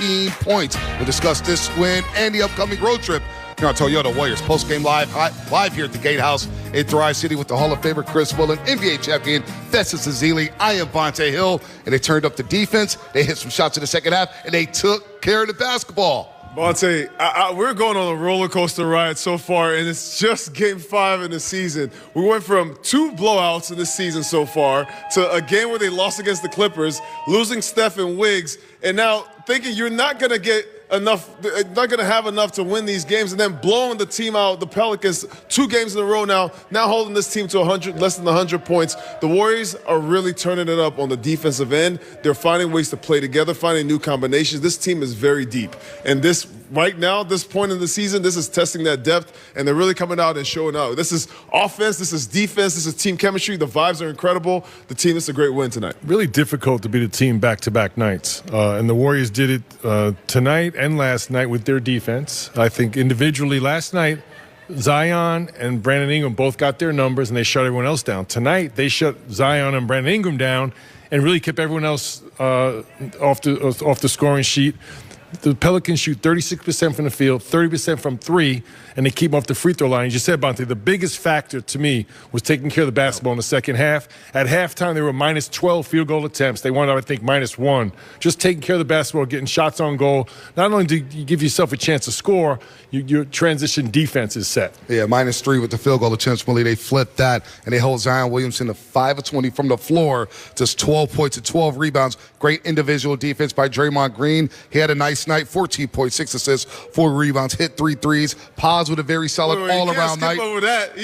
14 points. We'll discuss this win and the upcoming road trip here on Toyota Warriors Postgame Live here at the Gatehouse in Thrive City with the Hall of Famer Chris Woolen, NBA champion Festus Ezeli. I am Vontae Hill, and they turned up the defense. They hit some shots in the second half, and they took care of the basketball. Vontae, we're going on a roller coaster ride so far, and it's just Game 5 in the season. We went from 2 blowouts in this season so far to a game where they lost against the Clippers, losing Steph and Wiggs, and now thinking you're not going to get enough, not going to have enough to win these games, and then blowing the team out, the Pelicans, 2 games in a row now holding this team to less than 100 points. The Warriors are really turning it up on the defensive end. They're finding ways to play together, finding new combinations. This team is very deep, and this right now, this point in the season, this is testing that depth, and they're really coming out and showing out. This is offense, this is defense, this is team chemistry. The vibes are incredible. The team, it's a great win tonight. Really difficult to beat a team back-to-back nights, and the Warriors did it tonight and last night with their defense. I think individually last night, Zion and Brandon Ingram both got their numbers, and they shut everyone else down. Tonight, they shut Zion and Brandon Ingram down and really kept everyone else off the scoring sheet. The Pelicans shoot 36% from the field, 30% from 3, and they keep them off the free throw line. As you said, Bonte, the biggest factor to me was taking care of the basketball in the second half. At halftime, they were minus 12 field goal attempts. They wound up, I think, minus 1. Just taking care of the basketball, getting shots on goal. Not only do you give yourself a chance to score, your transition defense is set. Yeah, minus 3 with the field goal attempts. Really, they flipped that, and they hold Zion Williamson to 5 of 20 from the floor, just 12 points and 12 rebounds. Great individual defense by Draymond Green. He had a nice night, 14 points, 6 assists, 4 rebounds, hit 3 threes. Paz with a very solid all-around night. Over that.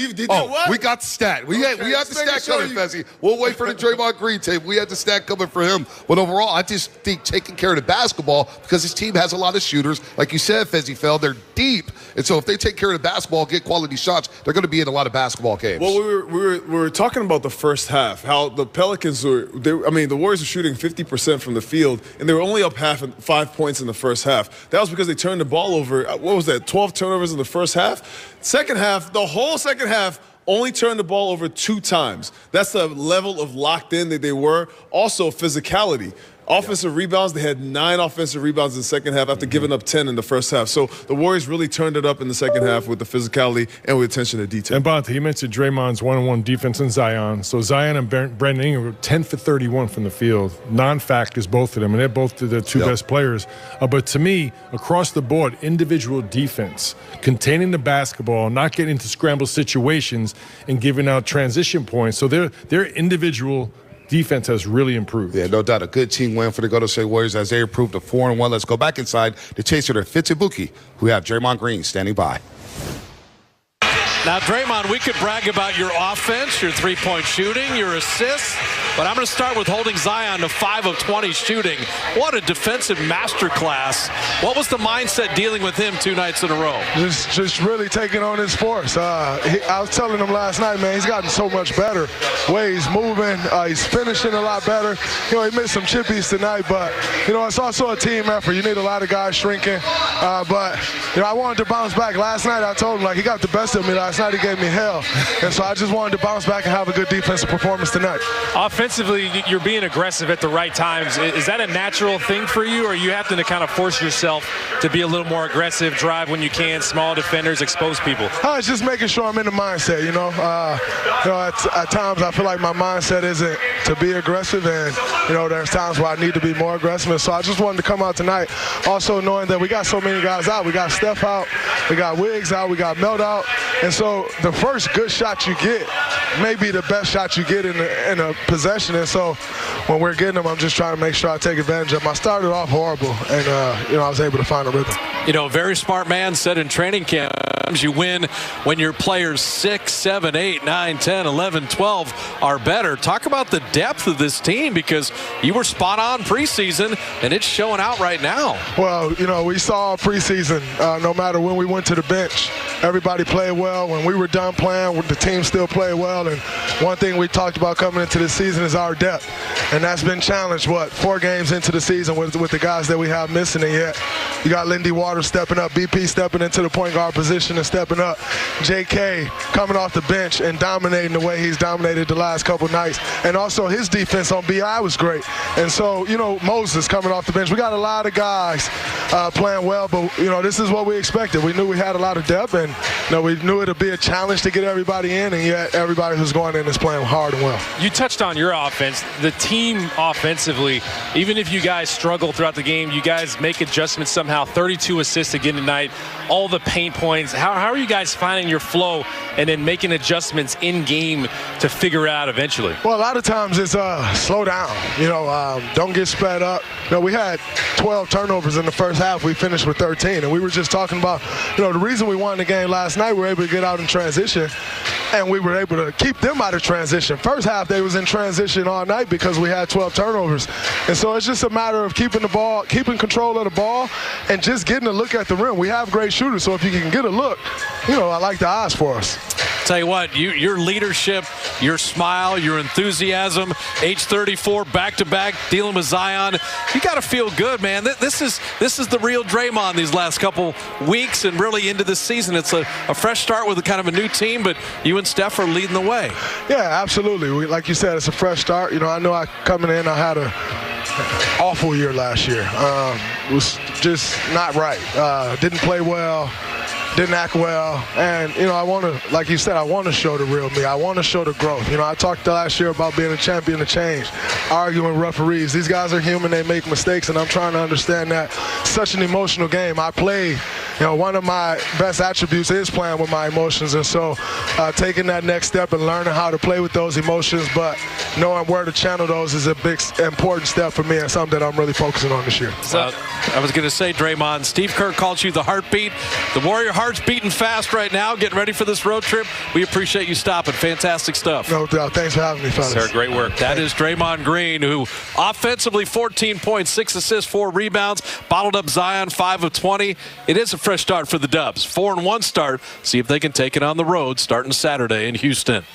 We got the stat. We had the stat coming, Fezzi. We'll wait for the Draymond Green tape. We had the stat coming for him. But overall, I just think taking care of the basketball, because this team has a lot of shooters. Like you said, Fezzi Fell, they're deep. And so if they take care of the basketball, get quality shots, they're going to be in a lot of basketball games. Well, we were talking about the first half, how the Pelicans the Warriors were shooting 50% from the field, and they were only up 5 points in the first half. That was because they turned the ball over. What was that, 12 turnovers in the first half? Second half, the whole second half, only turned the ball over 2 times. That's the level of locked in that they were. Also, physicality. Offensive rebounds, they had 9 offensive rebounds in the second half after giving up 10 in the first half. So the Warriors really turned it up in the second half with the physicality and with attention to detail. And Bonte, you mentioned Draymond's one-on-one defense and Zion. So Zion and Brandon Ingram were 10 for 31 from the field. Non-factors, both of them, and they're both the 2 best players. But to me, across the board, individual defense, containing the basketball, not getting into scramble situations, and giving out transition points. So their individual defense has really improved. Yeah, no doubt. A good team win for the Golden State Warriors as they improved to 4-1. Let's go back inside to Chaser to Fitzibuki, who have Draymond Green standing by. Now, Draymond, we could brag about your offense, your three-point shooting, your assists, but I'm going to start with holding Zion to 5 of 20 shooting. What a defensive masterclass. What was the mindset dealing with him 2 nights in a row? Just really taking on his force. I was telling him last night, man, he's gotten so much better. Way he's moving, he's finishing a lot better. He missed some chippies tonight, but, it's also a team effort. You need a lot of guys shrinking. But I wanted to bounce back. Last night I told him, he got the best of me last night. He gave me hell. And so I just wanted to bounce back and have a good defensive performance tonight. Offensively, you're being aggressive at the right times. Is that a natural thing for you, or are you having to kind of force yourself to be a little more aggressive, drive when you can, small defenders, expose people? It's just making sure I'm in the mindset, at times I feel like my mindset isn't to be aggressive, and, there's times where I need to be more aggressive. And so I just wanted to come out tonight also knowing that we got so many guys out. We got Steph out, we got Wiggs out, we got Melt out. And so the first good shot you get may be the best shot you get in a possession. And so when we're getting them, I'm just trying to make sure I take advantage of them. I started off horrible, and, I was able to find a rhythm. A very smart man said in training camp, you win when your players 6, 7, 8, 9, 10, 11, 12 are better. Talk about the depth of this team, because you were spot on preseason, and it's showing out right now. Well, we saw preseason, no matter when we went to the bench, everybody played well. When we were done playing, the team still played well. And one thing we talked about coming into this season is our depth. And that's been challenged, 4 games into the season with the guys that we have missing it yet. You got Lindy Waters stepping up, BP stepping into the point guard position and stepping up. JK coming off the bench and dominating the way he's dominated the last couple nights. And also his defense on BI was great. And so, Moses coming off the bench. We got a lot of guys playing well, but, this is what we expected. We knew we had a lot of depth, and, we knew it would be a challenge to get everybody in, and yet everybody who's going in is playing hard and well. You touched on your offense. The team offensively, even if you guys struggle throughout the game, you guys make adjustments somehow. 32 assists again tonight, all the paint points. How are you guys finding your flow and then making adjustments in game to figure it out eventually? Well, a lot of times it's slow down. Don't get sped up. We had 12 turnovers in the first half. We finished with 13, and we were just talking about, the reason we won the game last night, we were able to get out in transition, and we were able to keep them out of transition. First half, they was in transition all night because we had 12 turnovers. And so it's just a matter of keeping control of the ball and just getting a look at the rim. We have great shooters, so if you can get a look, I like the odds for us. Tell you what, your leadership, your smile, your enthusiasm, age 34, back-to-back, dealing with Zion, you got to feel good, man. This is the real Draymond these last couple weeks and really into this season. It's a fresh start with a kind of a new team, but you and Steph are leading the way. Yeah, absolutely. Like you said, it's a fresh start. I know coming in, I had an awful year last year. It was just not right. Didn't play well. Didn't act well, and I want to, like you said, I want to show the real me. I want to show the growth. I talked last year about being a champion of change, arguing with referees. These guys are human; they make mistakes, and I'm trying to understand that. Such an emotional game. I play. One of my best attributes is playing with my emotions, and so taking that next step and learning how to play with those emotions, but knowing where to channel those is a big, important step for me, and something that I'm really focusing on this year. I was going to say, Draymond, Steve Kerr calls you the heartbeat. The Warrior heart's beating fast right now, getting ready for this road trip. We appreciate you stopping. Fantastic stuff. No doubt. Thanks for having me, fellas. Sir, great work. That is Draymond Green, who offensively 14 points, 6 assists, 4 rebounds, bottled up Zion 5 of 20. It is a fresh start for the Dubs. 4-1 start. See if they can take it on the road starting Saturday in Houston.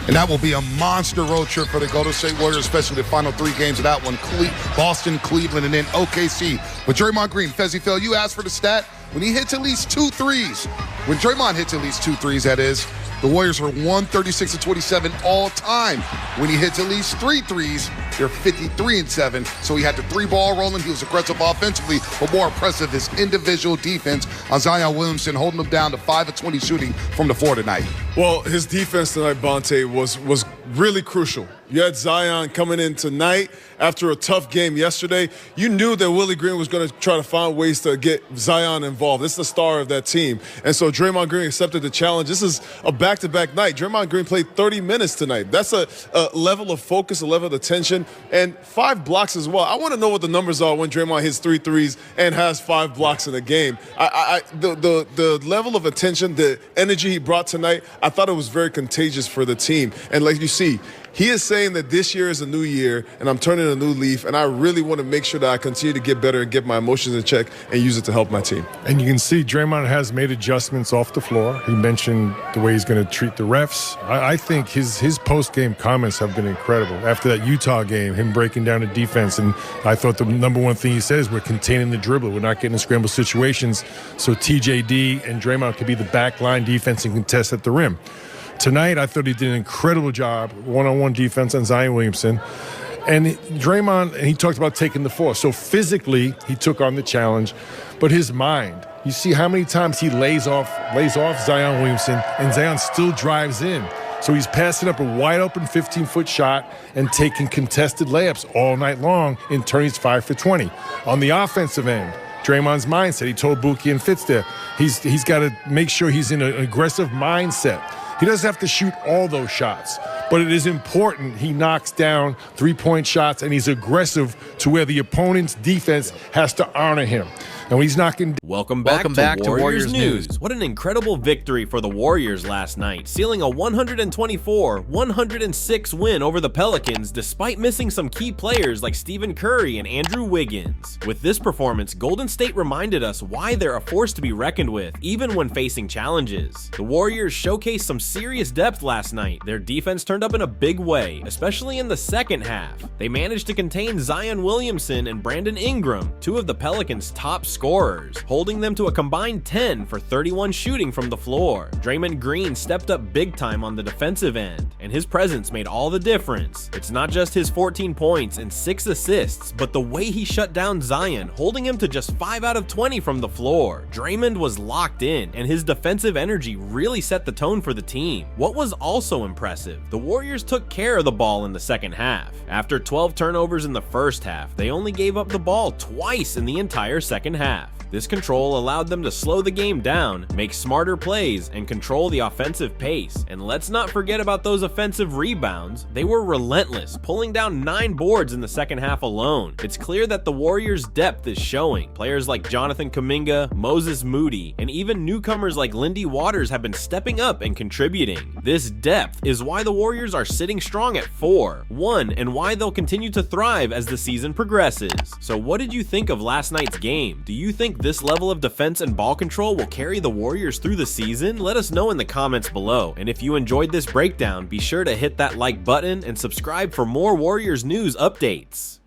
And that will be a monster road trip for the Golden State Warriors, especially the final 3 games of that one. Boston, Cleveland, and then OKC. But Draymond Green, Fezzi Phil, you asked for the stat. When he hits at least 2 threes, when Draymond hits at least 2 threes, that is, the Warriors are 136-27 all time. When he hits at least 3 threes, they're 53-7. So he had the 3-ball rolling. He was aggressive offensively, but more impressive his individual defense on Zion Williamson, holding him down to 5 of 20 shooting from the floor tonight. Well, his defense tonight, Bonte, was really crucial. You had Zion coming in tonight after a tough game yesterday. You knew that Willie Green was going to try to find ways to get Zion involved. This is the star of that team. And so Draymond Green accepted the challenge. This is a back-to-back night. Draymond Green played 30 minutes tonight. That's a level of focus, a level of attention, and 5 blocks as well. I want to know what the numbers are when Draymond hits 3 threes and has 5 blocks in a game. The level of attention, the energy he brought tonight, I thought it was very contagious for the team. And like you see, he is saying that this year is a new year and I'm turning a new leaf, and I really want to make sure that I continue to get better and get my emotions in check and use it to help my team. And you can see Draymond has made adjustments off the floor. He mentioned the way he's going to treat the refs. I think his post-game comments have been incredible. After that Utah game, him breaking down the defense, and I thought the number one thing he said is we're containing the dribbler. We're not getting in scramble situations so TJD and Draymond could be the backline defense and contest at the rim. Tonight, I thought he did an incredible job, one-on-one defense on Zion Williamson. And Draymond, and he talked about taking the floor. So physically, he took on the challenge, but his mind, you see how many times he lays off Zion Williamson, and Zion still drives in. So he's passing up a wide-open 15-foot shot and taking contested layups all night long, in turn he's 5 for 20. On the offensive end, Draymond's mindset, he told Buki and Fitz there, he's got to make sure he's in an aggressive mindset. He doesn't have to shoot all those shots, but it is important he knocks down 3-point shots and he's aggressive to where the opponent's defense has to honor him. And he's knocking. Welcome back to Warriors News. What an incredible victory for the Warriors last night, sealing a 124-106 win over the Pelicans despite missing some key players like Stephen Curry and Andrew Wiggins. With this performance, Golden State reminded us why they're a force to be reckoned with, even when facing challenges. The Warriors showcased some serious depth last night. Their defense turned turned up in a big way, especially in the second half. They managed to contain Zion Williamson and Brandon Ingram, two of the Pelicans' top scorers, holding them to a combined 10 for 31 shooting from the floor. Draymond Green stepped up big time on the defensive end, and his presence made all the difference. It's not just his 14 points and 6 assists, but the way he shut down Zion, holding him to just 5 out of 20 from the floor. Draymond was locked in, and his defensive energy really set the tone for the team. What was also impressive, the Warriors took care of the ball in the second half. After 12 turnovers in the first half, they only gave up the ball twice in the entire second half. This control allowed them to slow the game down, make smarter plays, and control the offensive pace. And let's not forget about those offensive rebounds. They were relentless, pulling down 9 boards in the second half alone. It's clear that the Warriors' depth is showing. Players like Jonathan Kuminga, Moses Moody, and even newcomers like Lindy Waters have been stepping up and contributing. This depth is why the Warriors are sitting strong at 4-1 and why they'll continue to thrive as the season progresses. So what did you think of last night's game? Do you think this level of defense and ball control will carry the Warriors through the season? Let us know in the comments below. And if you enjoyed this breakdown, be sure to hit that like button and subscribe for more Warriors news updates.